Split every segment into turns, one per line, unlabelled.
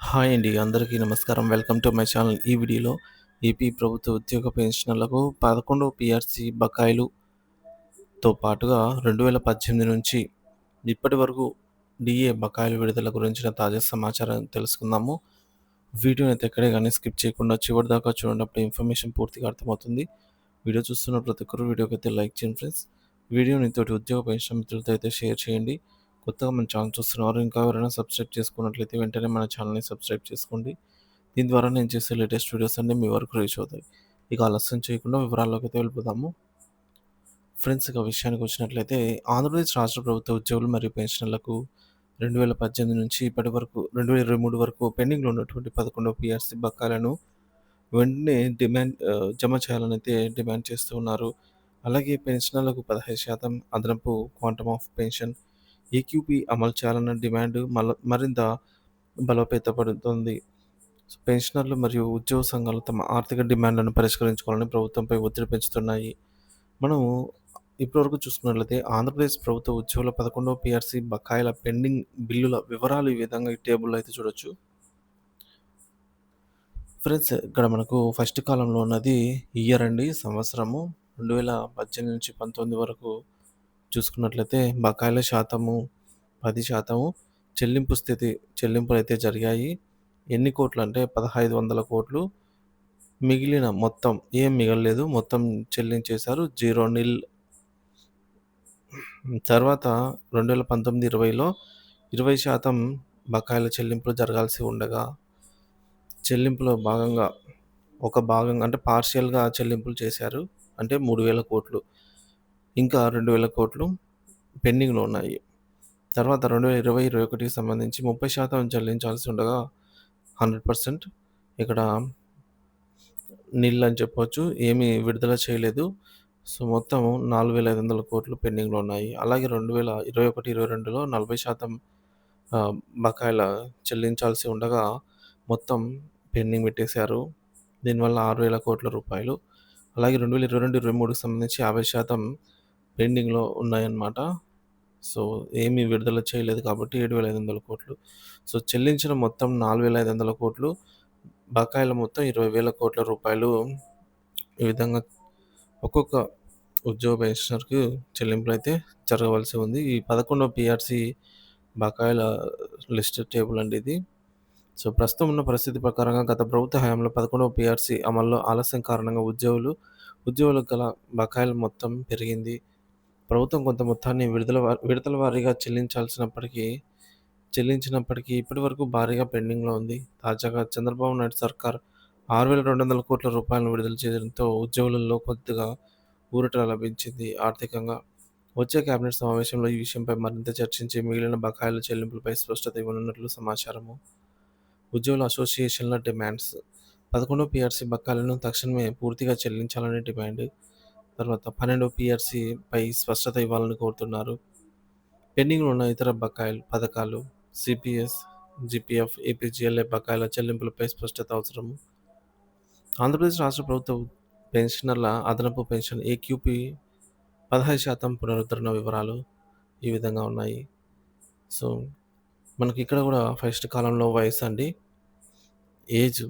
Hi అండి. అందరికీ నమస్కారం. Welcome to my channel. ఈ వీడియోలో ఏపీ ప్రభుత్వ ఉద్యోగ పెన్షనర్లకు 11వ పీఆర్సీ బకాయిలుతో పాటుగా 2018 నుంచి ఇప్పటి వరకు డీఏ బకాయిలు విడుదల గురించిన తాజా సమాచారం తెలుసుకుందాము. వీడియోని అయితే ఎక్కడే గానీ స్కిప్ చేయకుండా చివరి దాకా చూడండి. అప్పుడు ఇన్ఫర్మేషన్ పూర్తిగా అర్థమవుతుంది. వీడియో చూస్తున్న ప్రతి ఒక్కరు వీడియోకైతే లైక్ చేయండి ఫ్రెండ్స్. వీడియోని తోటి ఉద్యోగ పెన్షన్ మిత్రులతో అయితే షేర్ చేయండి. కొత్తగా మన ఛానల్ చూస్తున్నవారు ఇంకా ఎవరైనా సబ్స్క్రైబ్ చేసుకున్నట్లయితే వెంటనే మన ఛానల్ని సబ్స్క్రైబ్ చేసుకోండి. దీని ద్వారా నేను చేసే లేటెస్ట్ వీడియోస్ అన్నీ మీ వరకు రీచ్ అవుతాయి. ఇక ఆలస్యం చేయకుండా వివరాల్లోకి అయితే వెళ్ళిపోదాము. ఫ్రెండ్స్, ఇక విషయానికి వచ్చినట్లయితే ఆంధ్రప్రదేశ్ రాష్ట్ర ప్రభుత్వ ఉద్యోగులు మరియు పెన్షనర్లకు 2018 నుంచి ఇప్పటి వరకు 2023 వరకు పెండింగ్లో ఉన్నటువంటి 11వ పీఆర్సీ బకాయిలను వెంటనే జమ చేయాలని అయితే డిమాండ్ చేస్తూ ఉన్నారు. అలాగే పెన్షనర్లకు 15% అదనపు క్వాంటమ్ ఆఫ్ పెన్షన్ ఈక్యూపీ అమలు చేయాలన్న డిమాండ్ మరింత బలోపేతపడుతోంది. పెన్షనర్లు మరియు ఉద్యోగ సంఘాలు తమ ఆర్థిక డిమాండ్లను పరిష్కరించుకోవాలని ప్రభుత్వంపై ఒత్తిడి పెంచుతున్నాయి. మనం ఇప్పటివరకు చూసుకున్నట్లయితే ఆంధ్రప్రదేశ్ ప్రభుత్వ ఉద్యోగుల 11వ పీఆర్సీ బకాయిల పెండింగ్ బిల్లుల వివరాలు ఈ విధంగా ఈ టేబుల్లో అయితే చూడొచ్చు. ఫ్రెండ్స్, ఇక్కడ మనకు ఫస్ట్ కాలంలో ఉన్నది ఇయర్ అండి, సంవత్సరము 2018 నుంచి 19 వరకు చూసుకున్నట్లయితే బకాయిల శాతము 10%, చెల్లింపు స్థితి చెల్లింపులైతే జరిగాయి. ఎన్ని కోట్లు అంటే 1500 కోట్లు. మిగిలిన మొత్తం ఏం మిగలలేదు, మొత్తం చెల్లించేశారు. జీరో నిల్. తర్వాత 2019-20లో 20% బకాయిల చెల్లింపులు జరగాల్సి ఉండగా చెల్లింపులో భాగంగా ఒక భాగంగా అంటే పార్షియల్గా చెల్లింపులు చేశారు. అంటే 3000 కోట్లు. ఇంకా 2000 కోట్లు పెండింగ్లో ఉన్నాయి. తర్వాత 2020-21కి సంబంధించి 30% చెల్లించాల్సి ఉండగా 100% ఇక్కడ నిల్ అని చెప్పొచ్చు. ఏమీ విడుదల చేయలేదు. సో, మొత్తం 4500 కోట్లు పెండింగ్లో ఉన్నాయి. అలాగే 2021-22లో 40% బకాయిల చెల్లించాల్సి ఉండగా మొత్తం పెండింగ్ పెట్టేశారు. దీనివల్ల 6000 కోట్ల రూపాయలు. అలాగే 2022-23కి సంబంధించి 50% పెండింగ్లో ఉన్నాయన్నమాట. సో, ఏమీ విడుదల చేయలేదు కాబట్టి 7500 కోట్లు. సో, చెల్లించిన మొత్తం 4500 కోట్లు. బకాయిల మొత్తం 20,000 కోట్ల రూపాయలు. ఈ విధంగా ఒక్కొక్క ఉద్యోగ పెన్షనర్‌కి చెల్లింపులైతే జరగవలసి ఉంది. ఈ 11వ పీఆర్సీ బకాయిల లిస్ట్ టేబుల్ అండి ఇది. సో, ప్రస్తుతం ఉన్న పరిస్థితి ప్రకారంగా గత ప్రభుత్వ హయాంలో 11వ పీఆర్సీ అమల్లో ఆలస్యం కారణంగా ఉద్యోగులకు గల బకాయిల మొత్తం పెరిగింది. ప్రభుత్వం కొంత మొత్తాన్ని విడతల వారీగా చెల్లించినప్పటికీ ఇప్పటివరకు భారీగా పెండింగ్‌లో ఉంది. తాజాగా చంద్రబాబు నాయుడు సర్కార్ 6,200 కోట్ల రూపాయలను విడుదల చేయడంతో ఉద్యోగులలో కొద్దిగా ఊరట లభించింది ఆర్థికంగా. వచ్చే కేబినెట్ సమావేశంలో ఈ విషయంపై మరింత చర్చించి మిగిలిన బకాయిల చెల్లింపులపై స్పష్టత ఇవ్వనున్నట్లు సమాచారము. ఉద్యోగుల అసోసియేషన్ల డిమాండ్స్. 11వ పీఆర్సీ బకాయిలను తక్షణమే పూర్తిగా చెల్లించాలని డిమాండ్. తర్వాత 12వ పీఆర్సీపై స్పష్టత ఇవ్వాలని కోరుతున్నారు. పెండింగ్లో ఉన్న ఇతర పథకాలు సిపిఎస్, జిపిఎఫ్, ఏపీజీఎల్ఐ బకాయిల చెల్లింపులపై స్పష్టత అవసరము. ఆంధ్రప్రదేశ్ రాష్ట్ర ప్రభుత్వ పెన్షనర్ల అదనపు పెన్షన్ ఏక్యూపీ 15% పునరుద్ధరణ వివరాలు ఈ విధంగా ఉన్నాయి. సో, మనకి ఇక్కడ కూడా ఫస్ట్ కాలంలో వయసు అండి, ఏజ్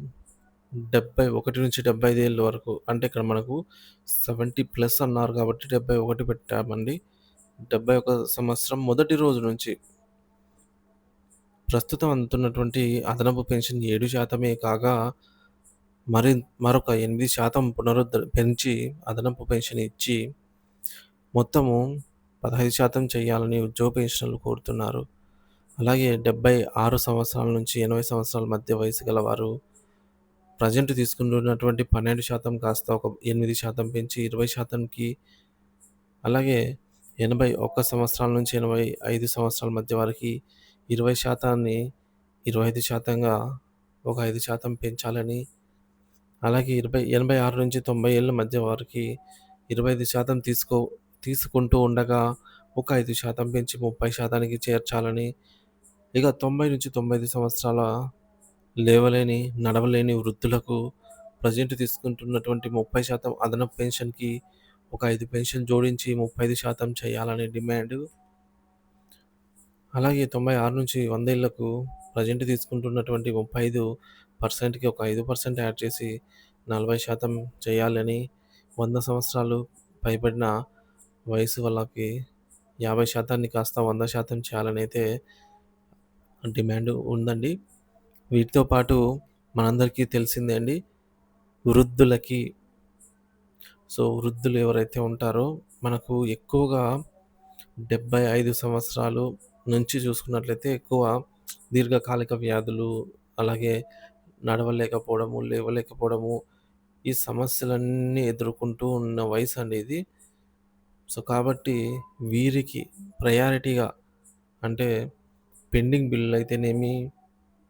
71-75 ఏళ్ళ వరకు. అంటే ఇక్కడ మనకు 70+ అన్నారు కాబట్టి 71 పెట్టామండి. 71 సంవత్సరం మొదటి రోజు నుంచి ప్రస్తుతం అందుతున్నటువంటి అదనపు పెన్షన్ 7% కాగా మరొక 8% పెంచి అదనపు పెన్షన్ ఇచ్చి మొత్తము 15% చేయాలని ఉద్యోగ పెన్షనర్లు కోరుతున్నారు. అలాగే 76 సంవత్సరాల నుంచి 80 సంవత్సరాల మధ్య వయసు గలవారు ప్రజెంట్ తీసుకుంటున్నటువంటి 12% కాస్త ఒక 8% పెంచి 20%కి, అలాగే 81 సంవత్సరాల నుంచి 85 సంవత్సరాల మధ్య వారికి 20%ని 25%గా ఒక 5% పెంచాలని, అలాగే 86 నుంచి 90 ఏళ్ల మధ్య వారికి 25% తీసుకుంటూ ఉండగా ఒక 5% పెంచి 30%కి చేర్చాలని, ఇక 90-95 సంవత్సరాల లేవలేని, నడవలేని వృద్ధులకు ప్రజెంట్ తీసుకుంటున్నటువంటి 30% అదనపు పెన్షన్‌కి ఒక 5 పెన్షన్ జోడించి 35% చేయాలనే డిమాండ్. అలాగే 96-100 ఏళ్లకు ప్రెజెంట్ తీసుకుంటున్నటువంటి 35%కి ఒక 5% యాడ్ చేసి 40% చేయాలని, 100 సంవత్సరాలు పైబడిన వయసు వాళ్ళకి 50% కాస్త 100% చేయాలనైతే డిమాండ్ ఉందండి. వీటితో పాటు మనందరికీ తెలిసిందే అండి, వృద్ధులకి వృద్ధులు ఎవరైతే ఉంటారో మనకు ఎక్కువగా 75 సంవత్సరాలు నుంచి చూసుకున్నట్లయితే ఎక్కువ దీర్ఘకాలిక వ్యాధులు, అలాగే నడవలేకపోవడము, లేవలేకపోవడము, ఈ సమస్యలన్నీ ఎదుర్కొంటూ ఉన్న వయసండి ఇది. కాబట్టి వీరికి ప్రయారిటీగా అంటే పెండింగ్ బిల్లులయితేనేమి,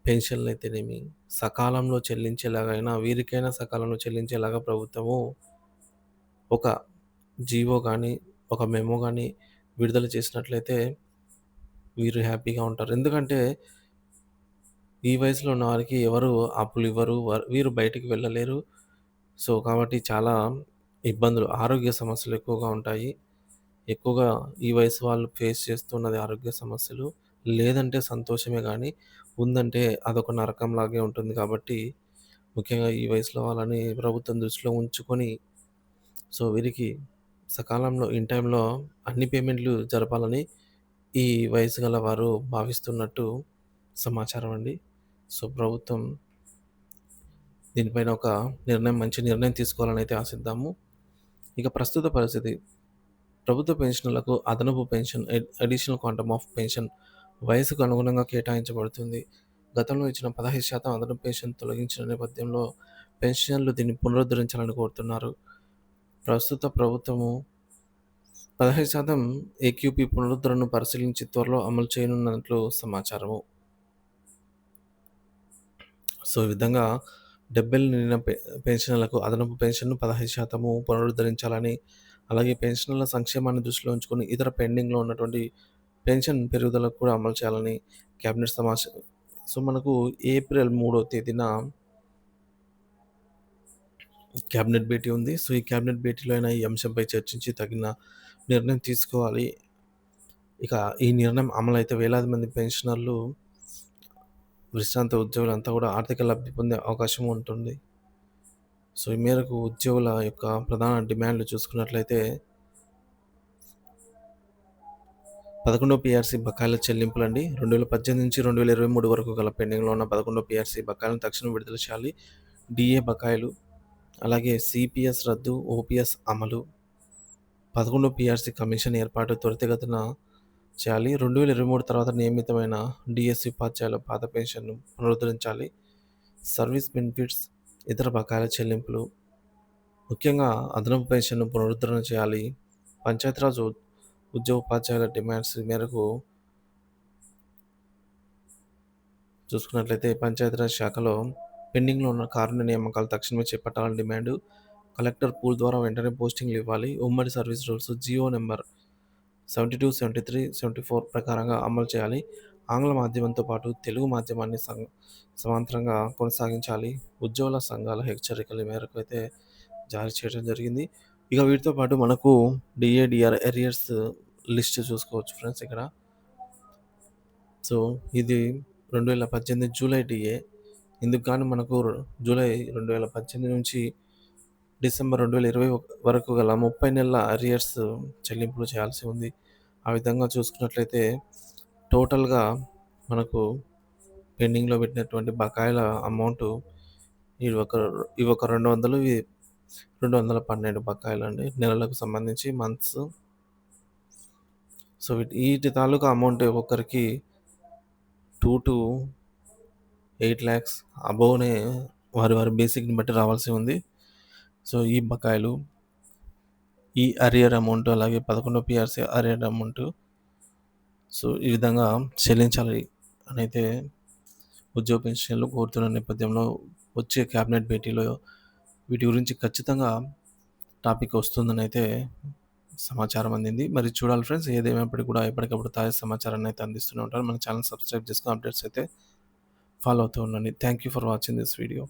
పెన్షన్‌లయితేనేమి సకాలంలో చెల్లించేలాగైనా వీరికైనా సకాలంలో చెల్లించేలాగా ప్రభుత్వము ఒక జీవో గానీ, ఒక మెమో గానీ విడుదల చేసినట్లయితే వీరు హ్యాపీగా ఉంటారు. ఎందుకంటే ఈ వయసులో ఉన్న వారికి ఎవరు అప్పులివ్వరు. వీరు బయటికి వెళ్ళలేరు. కాబట్టి చాలా ఇబ్బందులు, ఆరోగ్య సమస్యలు ఎక్కువగా ఉంటాయి. ఎక్కువగా ఈ వయసు వాళ్ళు ఫేస్ చేస్తున్నది ఆరోగ్య సమస్యలు. లేదంటే సంతోషమే గానీ, ఉందంటే అదొక నరకంలాగే ఉంటుంది కాబట్టి, ముఖ్యంగా ఈ వయసులో వాళ్ళని ప్రభుత్వం దృష్టిలో ఉంచుకొని, వీరికి సకాలంలో ఇన్ టైమ్‌లో అన్ని పేమెంట్‌లు జరపాలని ఈ వయసు గల వారు భావిస్తున్నట్టు సమాచారం అండి. ప్రభుత్వం దీనిపైన ఒక మంచి నిర్ణయం తీసుకోవాలనైతే ఆశిద్దాము. ఇక ప్రస్తుత పరిస్థితి, ప్రభుత్వ పెన్షనర్లకు అదనపు pension additional quantum of pension వయసుకు అనుగుణంగా కేటాయించబడుతుంది. గతంలో ఇచ్చిన 15% అదనపు పెన్షన్ తొలగించిన నేపథ్యంలో పెన్షనర్లు దీన్ని పునరుద్ధరించాలని కోరుతున్నారు. ప్రస్తుత ప్రభుత్వము 15% ఏక్యూపీ పునరుద్ధరణను పరిశీలించి త్వరలో అమలు చేయనున్నట్లు సమాచారము. ఈ విధంగా 70 నిండిన పెన్షనర్లకు అదనపు పెన్షన్‌ను 15% పునరుద్ధరించాలని, అలాగే పెన్షనర్ల సంక్షేమాన్ని దృష్టిలో ఉంచుకొని ఇతర పెండింగ్‌లో ఉన్నటువంటి పెన్షన్ పెరుగుదలకు కూడా అమలు చేయాలని క్యాబినెట్ మనకు ఏప్రిల్ 3వ తేదీన క్యాబినెట్ భేటీ ఉంది. ఈ క్యాబినెట్ భేటీలో అయినా ఈ అంశంపై చర్చించి తగిన నిర్ణయం తీసుకోవాలి. ఇక ఈ నిర్ణయం అమలైతే వేలాది మంది పెన్షనర్లు, విశ్రాంత ఉద్యోగులంతా కూడా ఆర్థిక లబ్ధి పొందే అవకాశం ఉంటుంది. ఈ మేరకు ఉద్యోగుల యొక్క ప్రధాన డిమాండ్లు చూసుకున్నట్లయితే 11వ పీఆర్సీ బకాయిల చెల్లింపులండి. 2018-2023 వరకు గల పెండింగ్‌లో ఉన్న 11వ పీఆర్సీ బకాయిలను తక్షణం విడుదల చేయాలి. డీఏ బకాయిలు, అలాగే సిపిఎస్ రద్దు, ఓపీఎస్ అమలు, 11వ పీఆర్సీ కమిషన్ ఏర్పాటు త్వరితగతిన చేయాలి. 2023 తర్వాత నియమితమైన డిఎస్సి ఉపాధ్యాయుల పాత పెన్షన్ను పునరుద్ధరించాలి. సర్వీస్ బెనిఫిట్స్, ఇతర బకాయిల చెల్లింపులు, ముఖ్యంగా అదనపు పెన్షన్ను పునరుద్ధరణ చేయాలి. పంచాయతీరాజ్ ఉద్యోగ ఉపాధ్యాయుల డిమాండ్స్ మేరకు చూసుకున్నట్లయితే పంచాయతీరాజ్ శాఖలో పెండింగ్లో ఉన్న కారుణ్య నియామకాలు తక్షణమే చేపట్టాలని డిమాండు. కలెక్టర్ పూల్ ద్వారా వెంటనే పోస్టింగ్లు ఇవ్వాలి. ఉమ్మడి సర్వీస్ రూల్స్ జియో నెంబర్ 72, 73, 74 ప్రకారంగా అమలు చేయాలి. ఆంగ్ల మాధ్యమంతో పాటు తెలుగు మాధ్యమాన్ని సమాంతరంగా కొనసాగించాలి. ఉద్యోగుల సంఘాల హెచ్చరికల మేరకు అయితే జారీ చేయడం జరిగింది. ఇక వీటితో పాటు మనకు డిఏ, డిఆర్ ఎరియర్స్ లిస్ట్ చూసుకోవచ్చు ఫ్రెండ్స్ ఇక్కడ. ఇది 2018 జూలై డిఏ. ఇందుకు గాను మనకు జూలై 2018 నుంచి డిసెంబర్ 2020 వరకు గల 30 నెలల అరియర్స్ చెల్లింపులు చేయాల్సి ఉంది. ఆ విధంగా చూసుకున్నట్లయితే టోటల్‌గా మనకు పెండింగ్‌లో పెట్టినటువంటి బకాయిల అమౌంటు ఇవి ఒక 200, ఇవి 212 బకాయిలండి. నెలలకు సంబంధించి మంత్స్. వీటి తాలూకా అమౌంట్ ఒక్కొక్కరికి 2-8 lakhs అబోవ్‌నే వారి బేసిక్‌ని బట్టి రావాల్సి ఉంది. ఈ బకాయిలు, ఈ అరియర్ అమౌంట్, అలాగే 11వ పీఆర్సీ అరియర్ అమౌంట్ ఈ విధంగా చెల్లించాలి అనైతే ఉద్యోగ పెన్షన్లు కోరుతున్న నేపథ్యంలో వచ్చే క్యాబినెట్ భేటీలో వీటి గురించి ఖచ్చితంగా టాపిక్ వస్తుందని అయితే సమాచారం అందింది. మరి చూడాలి ఫ్రెండ్స్, ఏదేమైనప్పటికీ కూడా ఎప్పటికప్పుడు తాజా సమాచారాన్ని అయితే అందిస్తూనే ఉంటాను. మన ఛానల్ సబ్స్క్రైబ్ చేసుకొని అప్డేట్స్ అయితే ఫాలో అవుతూ ఉండండి. Thank you for watching this video.